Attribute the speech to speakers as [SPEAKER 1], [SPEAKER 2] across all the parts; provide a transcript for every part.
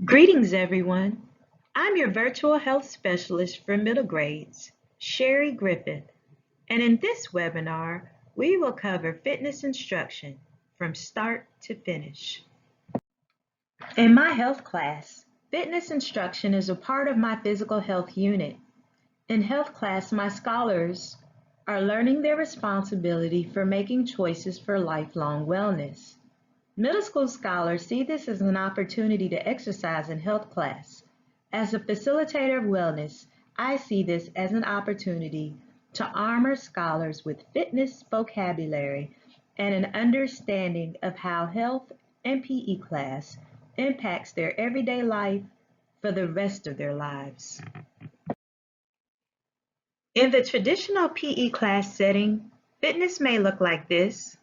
[SPEAKER 1] Greetings, everyone. I'm your virtual health specialist for middle grades, Sherry Griffith, and in this webinar, we will cover fitness instruction from start to finish. In my health class, fitness instruction is a part of my physical health unit. In health class, my scholars are learning their responsibility for making choices for lifelong wellness. Middle school scholars see this as an opportunity to exercise in health class. As a facilitator of wellness, I see this as an opportunity to armor scholars with fitness vocabulary and an understanding of how health and PE class impacts their everyday life for the rest of their lives. In the traditional PE class setting, fitness may look like this.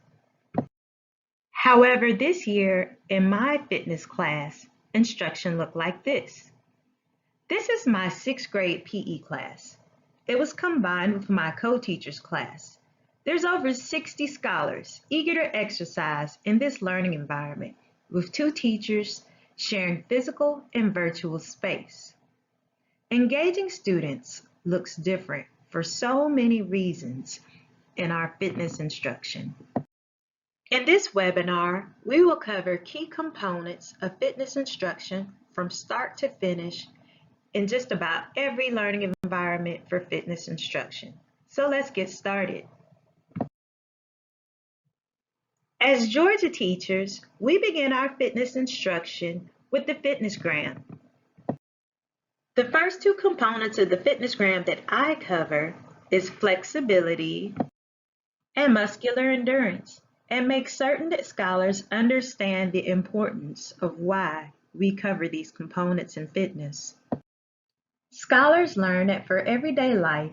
[SPEAKER 1] However, this year in my fitness class, instruction looked like this. This is my 6th grade PE class. It was combined with my co-teacher's class. There's over 60 scholars eager to exercise in this learning environment with 2 teachers sharing physical and virtual space. Engaging students looks different for so many reasons in our fitness instruction. In this webinar, we will cover key components of fitness instruction from start to finish in just about every learning environment for fitness instruction. So let's get started. As Georgia teachers, we begin our fitness instruction with the fitnessgram. The first 2 components of the fitnessgram that I cover is flexibility and muscular endurance, and make certain that scholars understand the importance of why we cover these components in fitness. Scholars learn that for everyday life,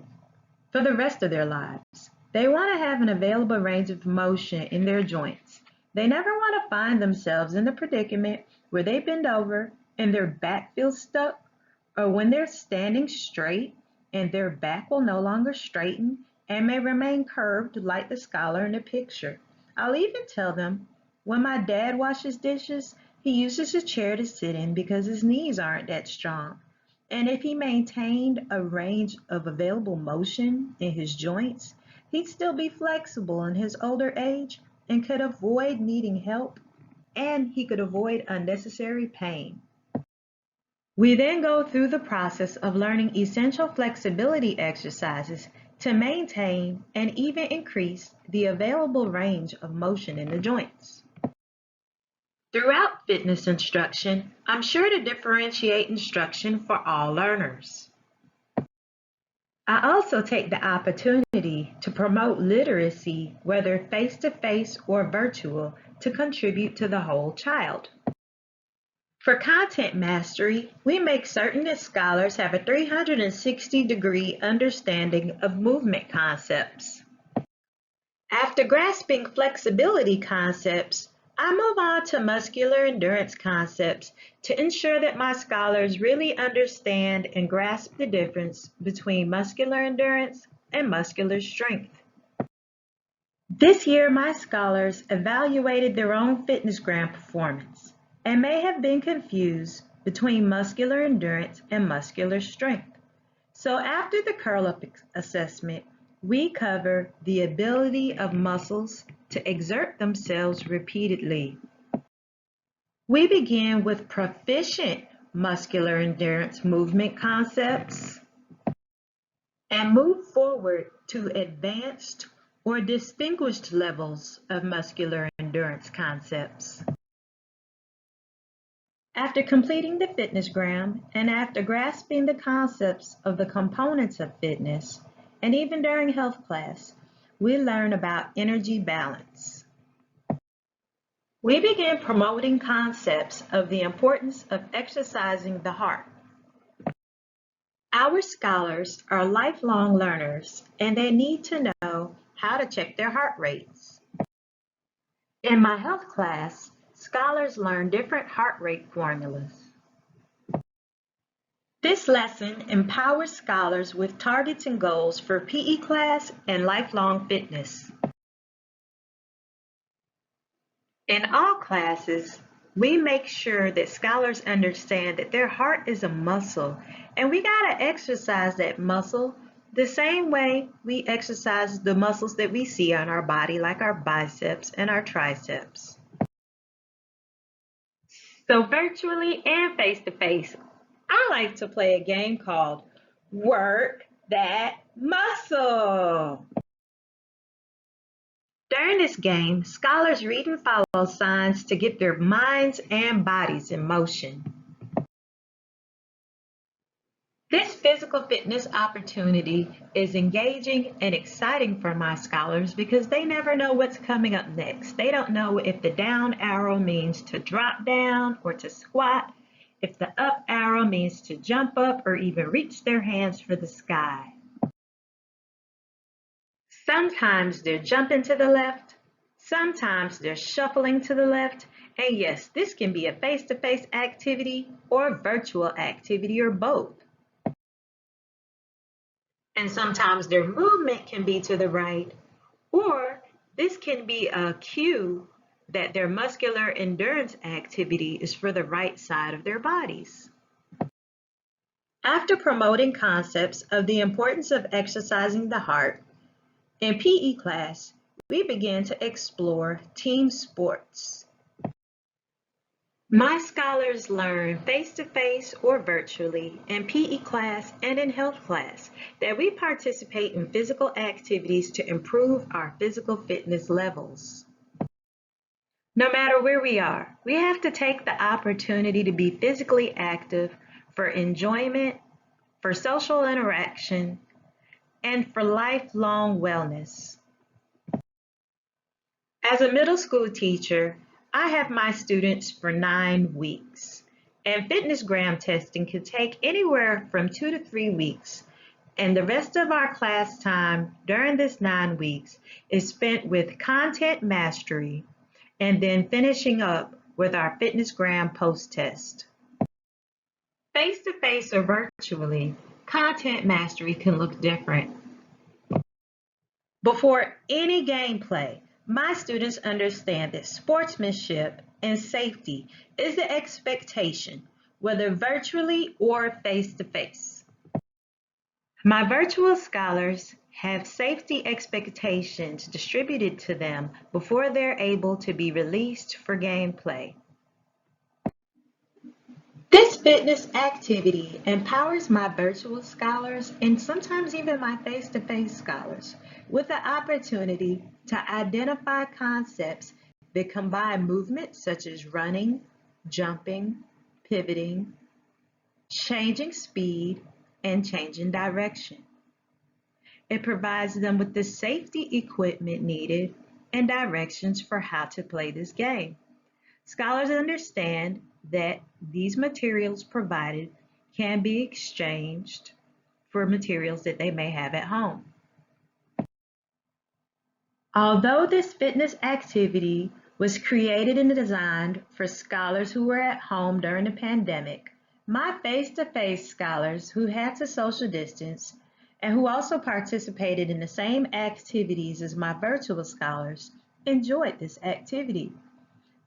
[SPEAKER 1] for the rest of their lives, they want to have an available range of motion in their joints. They never want to find themselves in the predicament where they bend over and their back feels stuck, or when they're standing straight and their back will no longer straighten and may remain curved like the scholar in the picture. I'll even tell them, when my dad washes dishes, he uses a chair to sit in because his knees aren't that strong. And if he maintained a range of available motion in his joints, he'd still be flexible in his older age and could avoid needing help, and he could avoid unnecessary pain. We then go through the process of learning essential flexibility exercises to maintain and even increase the available range of motion in the joints. Throughout fitness instruction, I'm sure to differentiate instruction for all learners. I also take the opportunity to promote literacy, whether face-to-face or virtual, to contribute to the whole child. For content mastery, we make certain that scholars have a 360-degree understanding of movement concepts. After grasping flexibility concepts, I move on to muscular endurance concepts to ensure that my scholars really understand and grasp the difference between muscular endurance and muscular strength. This year, my scholars evaluated their own fitnessgram performance and may have been confused between muscular endurance and muscular strength. So after the curl-up assessment, we cover the ability of muscles to exert themselves repeatedly. We begin with proficient muscular endurance movement concepts and move forward to advanced or distinguished levels of muscular endurance concepts. After completing the fitnessgram and after grasping the concepts of the components of fitness, and even during health class, we learn about energy balance. We begin promoting concepts of the importance of exercising the heart. Our scholars are lifelong learners and they need to know how to check their heart rates. In my health class, scholars learn different heart rate formulas. This lesson empowers scholars with targets and goals for PE class and lifelong fitness. In all classes, we make sure that scholars understand that their heart is a muscle and we gotta exercise that muscle the same way we exercise the muscles that we see on our body, like our biceps and our triceps. So virtually and face-to-face, I like to play a game called Work That Muscle. During this game, scholars read and follow signs to get their minds and bodies in motion. This physical fitness opportunity is engaging and exciting for my scholars because they never know what's coming up next. They don't know if the down arrow means to drop down or to squat, if the up arrow means to jump up or even reach their hands for the sky. Sometimes they're jumping to the left, sometimes they're shuffling to the left, and yes, this can be a face-to-face activity or virtual activity or both. And sometimes their movement can be to the right, or this can be a cue that their muscular endurance activity is for the right side of their bodies. After promoting concepts of the importance of exercising the heart, in PE class, we began to explore team sports. My scholars learn face-to-face or virtually in PE class and in health class that we participate in physical activities to improve our physical fitness levels. No matter where we are, we have to take the opportunity to be physically active for enjoyment, for social interaction, and for lifelong wellness. As a middle school teacher, I have my students for 9 weeks, and fitnessgram testing can take anywhere from 2 to 3 weeks, and the rest of our class time during this 9 weeks is spent with content mastery and then finishing up with our fitnessgram post-test. Face-to-face or virtually, content mastery can look different. Before any gameplay, my students understand that sportsmanship and safety is the expectation, whether virtually or face-to-face. My virtual scholars have safety expectations distributed to them before they're able to be released for gameplay. This fitness activity empowers my virtual scholars and sometimes even my face-to-face scholars with the opportunity to identify concepts that combine movements such as running, jumping, pivoting, changing speed, and changing direction. It provides them with the safety equipment needed and directions for how to play this game. Scholars understand that these materials provided can be exchanged for materials that they may have at home. Although this fitness activity was created and designed for scholars who were at home during the pandemic, my face-to-face scholars who had to social distance and who also participated in the same activities as my virtual scholars enjoyed this activity.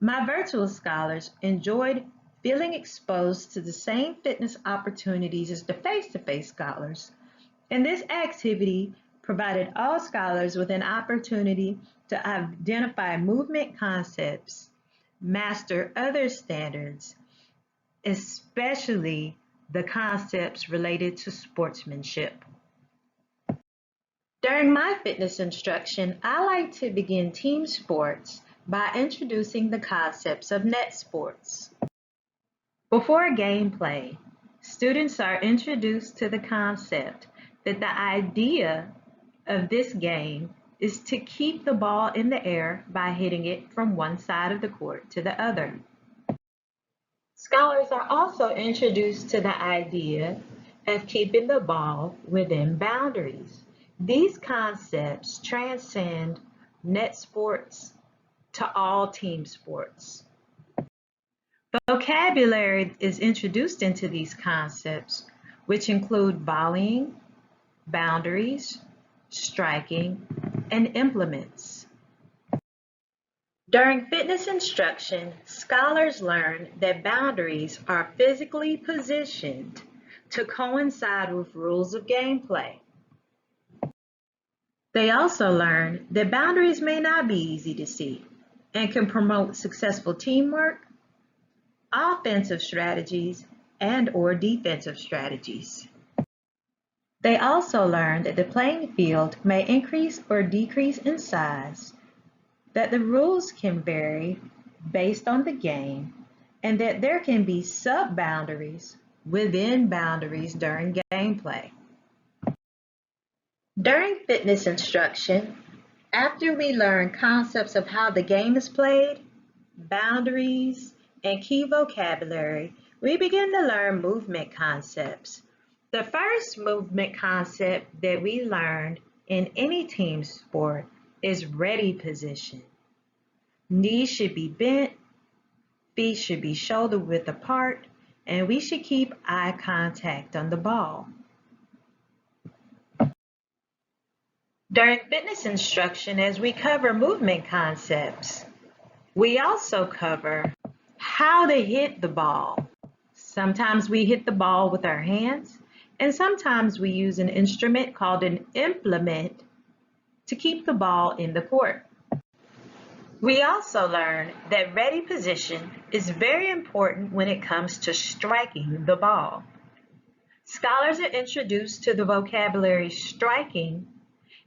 [SPEAKER 1] My virtual scholars enjoyed feeling exposed to the same fitness opportunities as the face-to-face scholars, and this activity provided all scholars with an opportunity to identify movement concepts, master other standards, especially the concepts related to sportsmanship. During my fitness instruction, I like to begin team sports by introducing the concepts of net sports. Before gameplay, students are introduced to the concept that the idea of this game is to keep the ball in the air by hitting it from one side of the court to the other. Scholars are also introduced to the idea of keeping the ball within boundaries. These concepts transcend net sports to all team sports. Vocabulary is introduced into these concepts, which include volleying, boundaries, striking, and implements. During fitness instruction, scholars learn that boundaries are physically positioned to coincide with rules of gameplay. They also learn that boundaries may not be easy to see and can promote successful teamwork, offensive strategies, and/or defensive strategies. They also learn that the playing field may increase or decrease in size, that the rules can vary based on the game, and that there can be sub-boundaries within boundaries during gameplay. During fitness instruction, after we learn concepts of how the game is played, boundaries, and key vocabulary, we begin to learn movement concepts. The first movement concept that we learned in any team sport is ready position. Knees should be bent, feet should be shoulder width apart, and we should keep eye contact on the ball. During fitness instruction, as we cover movement concepts, we also cover how to hit the ball. Sometimes we hit the ball with our hands, and sometimes we use an instrument called an implement to keep the ball in the court. We also learn that ready position is very important when it comes to striking the ball. Scholars are introduced to the vocabulary striking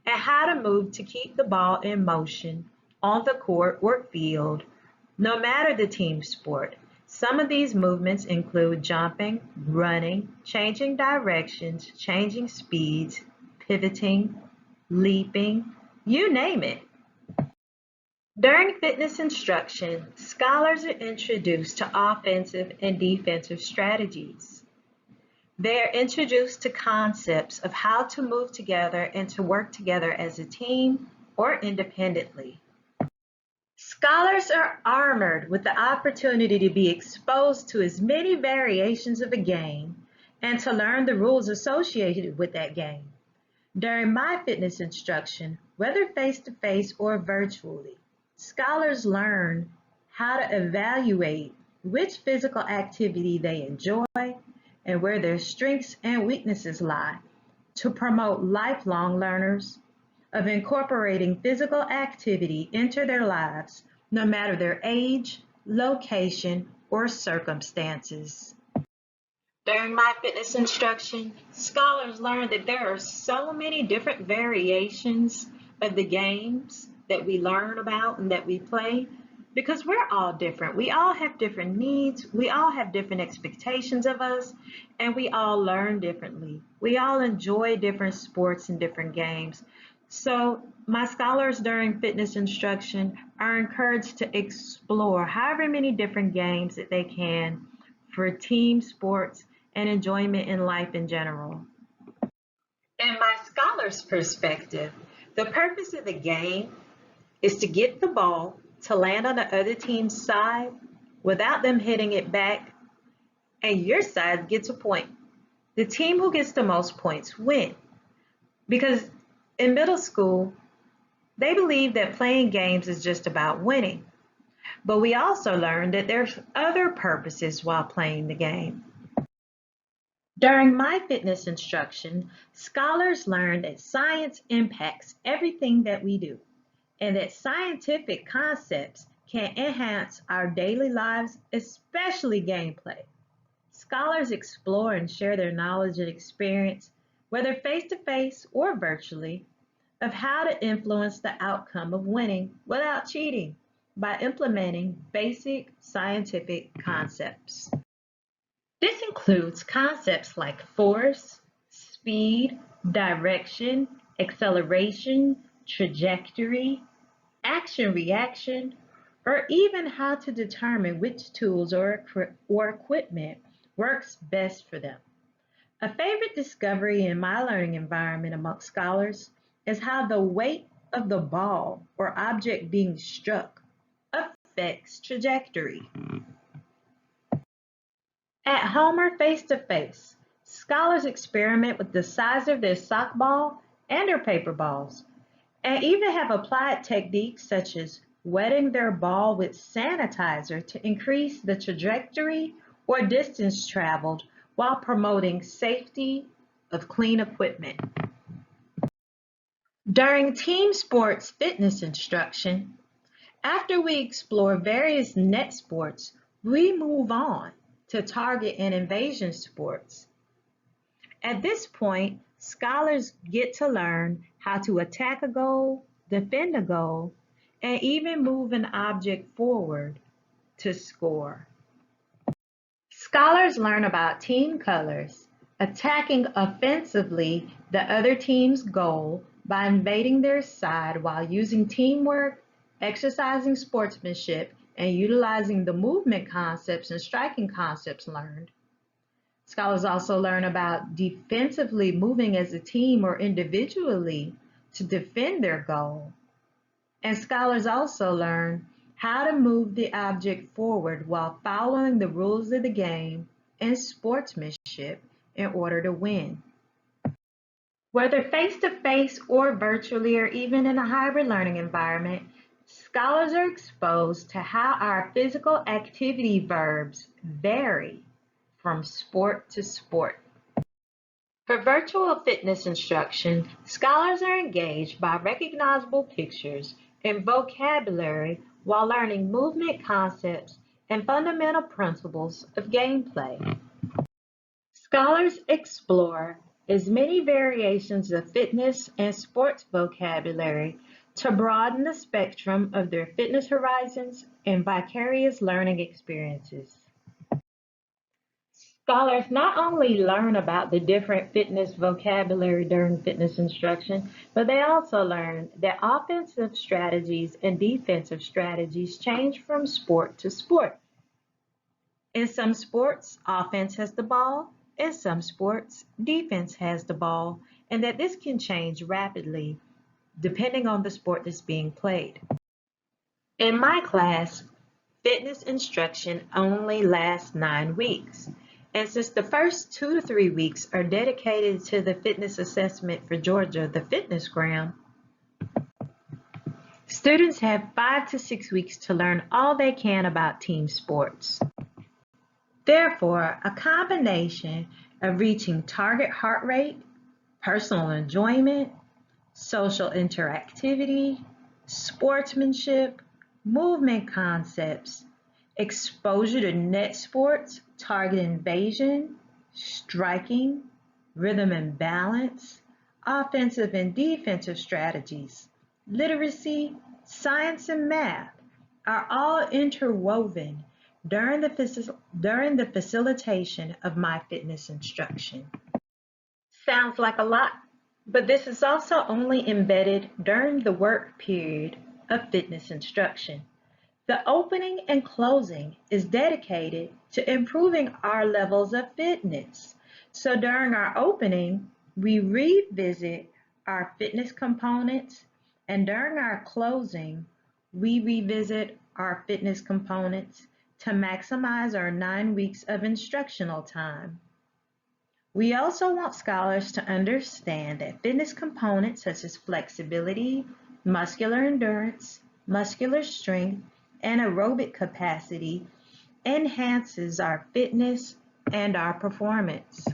[SPEAKER 1] and how to move to keep the ball in motion on the court or field, no matter the team sport. Some of these movements include jumping, running, changing directions, changing speeds, pivoting, leaping, you name it. During fitness instruction, scholars are introduced to offensive and defensive strategies. They are introduced to concepts of how to move together and to work together as a team or independently. Scholars are armored with the opportunity to be exposed to as many variations of a game and to learn the rules associated with that game. During my fitness instruction, whether face-to-face or virtually, scholars learn how to evaluate which physical activity they enjoy and where their strengths and weaknesses lie to promote lifelong learners of incorporating physical activity into their lives, no matter their age, location, or circumstances. During my fitness instruction, scholars learned that there are so many different variations of the games that we learn about and that we play because we're all different. We all have different needs. We all have different expectations of us, and we all learn differently. We all enjoy different sports and different games. So my scholars during fitness instruction are encouraged to explore however many different games that they can for team sports and enjoyment in life in general. In my scholar's perspective, the purpose of the game is to get the ball to land on the other team's side without them hitting it back, and your side gets a point. The team who gets the most points win. Because in middle school, they believe that playing games is just about winning. But we also learned that there's other purposes while playing the game. During my fitness instruction, scholars learned that science impacts everything that we do, and that scientific concepts can enhance our daily lives, especially gameplay. Scholars explore and share their knowledge and experience, whether face-to-face or virtually, of how to influence the outcome of winning without cheating by implementing basic scientific concepts. This includes concepts like force, speed, direction, acceleration, trajectory, action-reaction, or even how to determine which tools or equipment works best for them. A favorite discovery in my learning environment amongst scholars is how the weight of the ball or object being struck affects trajectory. At home or face-to-face, scholars experiment with the size of their sock ball and their paper balls, and even have applied techniques such as wetting their ball with sanitizer to increase the trajectory or distance traveled while promoting safety of clean equipment. During team sports fitness instruction, after we explore various net sports, we move on to target and invasion sports. At this point, scholars get to learn how to attack a goal, defend a goal, and even move an object forward to score. Scholars learn about team colors, attacking offensively the other team's goal by invading their side while using teamwork, exercising sportsmanship, and utilizing the movement concepts and striking concepts learned. Scholars also learn about defensively moving as a team or individually to defend their goal. And scholars also learn how to move the object forward while following the rules of the game and sportsmanship in order to win. Whether face-to-face or virtually or even in a hybrid learning environment, scholars are exposed to how our physical activity verbs vary from sport to sport. For virtual fitness instruction, scholars are engaged by recognizable pictures and vocabulary while learning movement concepts and fundamental principles of gameplay. Scholars explore as many variations of fitness and sports vocabulary to broaden the spectrum of their fitness horizons and vicarious learning experiences. Scholars not only learn about the different fitness vocabulary during fitness instruction, but they also learn that offensive strategies and defensive strategies change from sport to sport. In some sports, offense has the ball. In some sports, defense has the ball, and that this can change rapidly depending on the sport that's being played. In my class, fitness instruction only lasts 9 weeks. And since the first 2 to 3 weeks are dedicated to the fitness assessment for Georgia, the fitnessgram, students have 5 to 6 weeks to learn all they can about team sports. Therefore, a combination of reaching target heart rate, personal enjoyment, social interactivity, sportsmanship, movement concepts, exposure to net sports, target invasion, striking, rhythm and balance, offensive and defensive strategies, literacy, science and math are all interwoven during the facilitation of my fitness instruction. Sounds like a lot, but this is also only embedded during the work period of fitness instruction. The opening and closing is dedicated to improving our levels of fitness. So during our opening, we revisit our fitness components, and during our closing, we revisit our fitness components to maximize our 9 weeks of instructional time. We also want scholars to understand that fitness components such as flexibility, muscular endurance, muscular strength, and aerobic capacity enhances our fitness and our performance.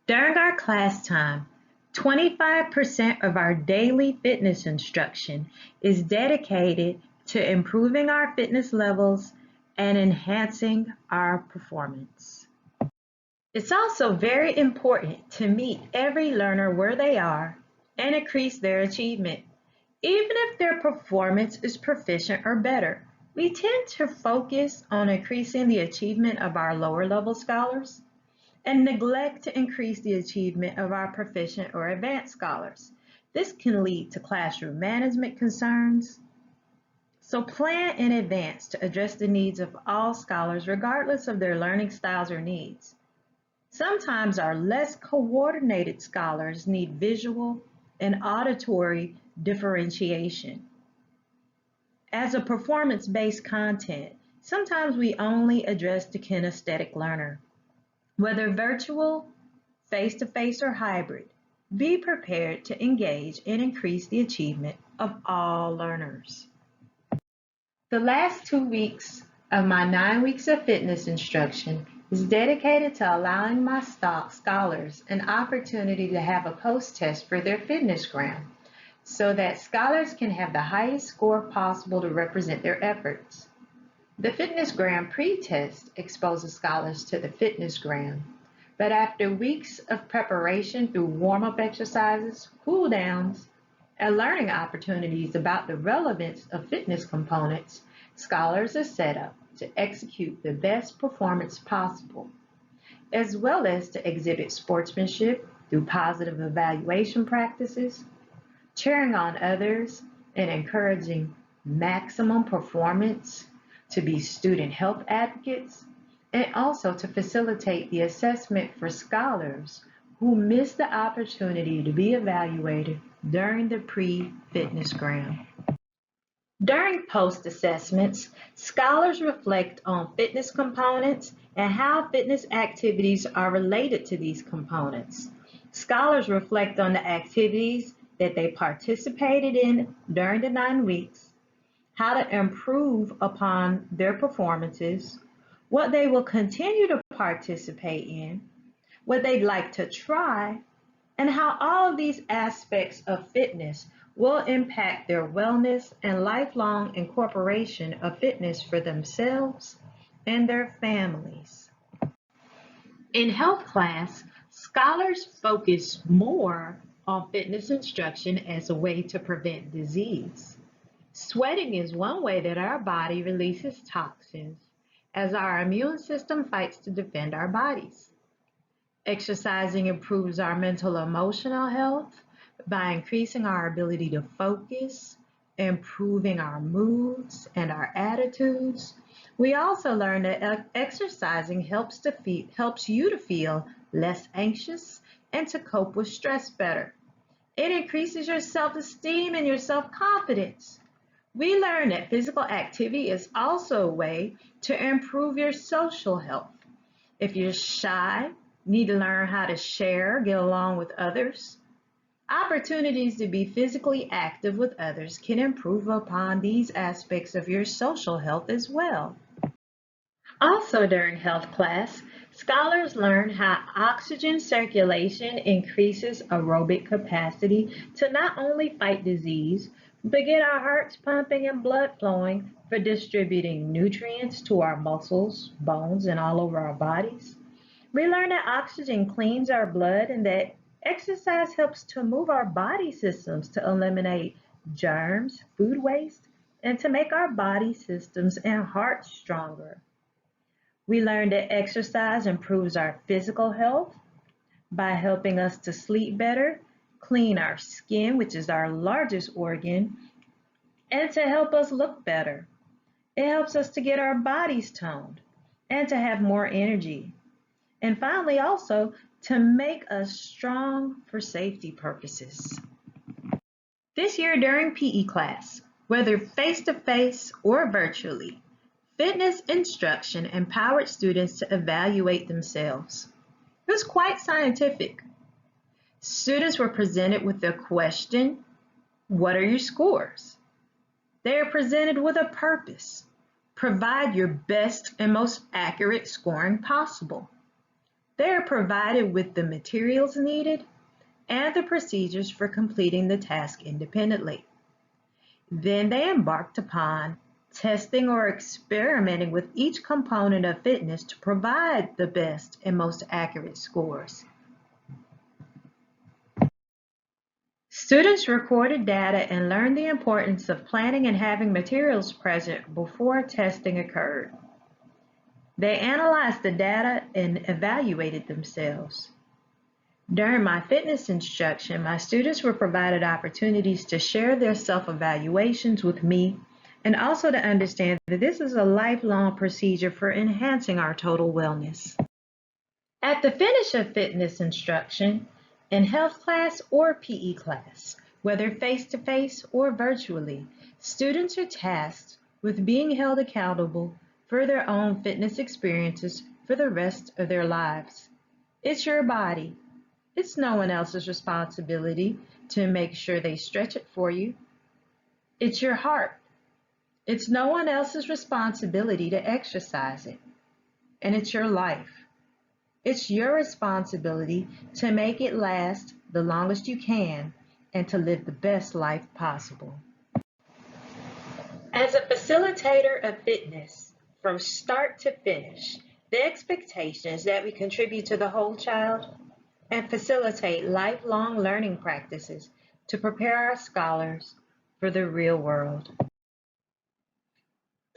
[SPEAKER 1] During our class time, 25% of our daily fitness instruction is dedicated to improving our fitness levels and enhancing our performance. It's also very important to meet every learner where they are and increase their achievement. Even if their performance is proficient or better, we tend to focus on increasing the achievement of our lower level scholars and neglect to increase the achievement of our proficient or advanced scholars. This can lead to classroom management concerns. So plan in advance to address the needs of all scholars regardless of their learning styles or needs. Sometimes our less coordinated scholars need visual and auditory differentiation. As a performance-based content, sometimes we only address the kinesthetic learner. Whether virtual, face-to-face, or hybrid, be prepared to engage and increase the achievement of all learners. The last 2 weeks of my 9 weeks of fitness instruction is dedicated to allowing my scholars an opportunity to have a post-test for their fitness gram so that scholars can have the highest score possible to represent their efforts. The fitness gram pre-test exposes scholars to the fitness gram, but after weeks of preparation through warm-up exercises, cool downs, and learning opportunities about the relevance of fitness components, scholars are set up to execute the best performance possible, as well as to exhibit sportsmanship through positive evaluation practices, cheering on others, and encouraging maximum performance, to be student health advocates, and also to facilitate the assessment for scholars who miss the opportunity to be evaluated during the pre-fitness gram. During post-assessments, scholars reflect on fitness components and how fitness activities are related to these components. Scholars reflect on the activities that they participated in during the 9 weeks, how to improve upon their performances, what they will continue to participate in, what they'd like to try, and how all of these aspects of fitness will impact their wellness and lifelong incorporation of fitness for themselves and their families. In health class, scholars focus more on fitness instruction as a way to prevent disease. Sweating is one way that our body releases toxins as our immune system fights to defend our bodies. Exercising improves our mental and emotional health by increasing our ability to focus, improving our moods and our attitudes. We also learn that exercising helps you to feel less anxious and to cope with stress better. It increases your self-esteem and your self-confidence. We learn that physical activity is also a way to improve your social health. If you're shy, need to learn how to share, get along with others. Opportunities to be physically active with others can improve upon these aspects of your social health as well. Also during health class, scholars learn how oxygen circulation increases aerobic capacity to not only fight disease, but get our hearts pumping and blood flowing for distributing nutrients to our muscles, bones, and all over our bodies. We learn that oxygen cleans our blood and that exercise helps to move our body systems to eliminate germs, food waste, and to make our body systems and hearts stronger. We learn that exercise improves our physical health by helping us to sleep better, clean our skin, which is our largest organ, and to help us look better. It helps us to get our bodies toned and to have more energy. And finally, also, to make us strong for safety purposes. This year during PE class, whether face-to-face or virtually, fitness instruction empowered students to evaluate themselves. It was quite scientific. Students were presented with the question, what are your scores? They are presented with a purpose. Provide your best and most accurate scoring possible. They are provided with the materials needed and the procedures for completing the task independently. Then they embarked upon testing or experimenting with each component of fitness to provide the best and most accurate scores. Students recorded data and learned the importance of planning and having materials present before testing occurred. They analyzed the data and evaluated themselves. During my fitness instruction, my students were provided opportunities to share their self-evaluations with me and also to understand that this is a lifelong procedure for enhancing our total wellness. At the finish of fitness instruction, in health class or PE class, whether face-to-face or virtually, students are tasked with being held accountable for their own fitness experiences for the rest of their lives. It's your body. It's no one else's responsibility to make sure they stretch it for you. It's your heart. It's no one else's responsibility to exercise it, and it's your life. It's your responsibility to make it last the longest you can and to live the best life possible. As a facilitator of fitness, from start to finish, the expectation is that we contribute to the whole child and facilitate lifelong learning practices to prepare our scholars for the real world.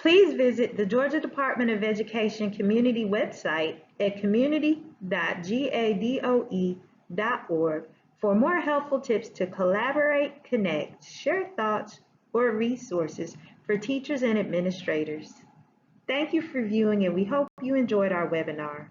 [SPEAKER 1] Please visit the Georgia Department of Education community website at community.gadoe.org for more helpful tips to collaborate, connect, share thoughts, or resources for teachers and administrators. Thank you for viewing, and we hope you enjoyed our webinar.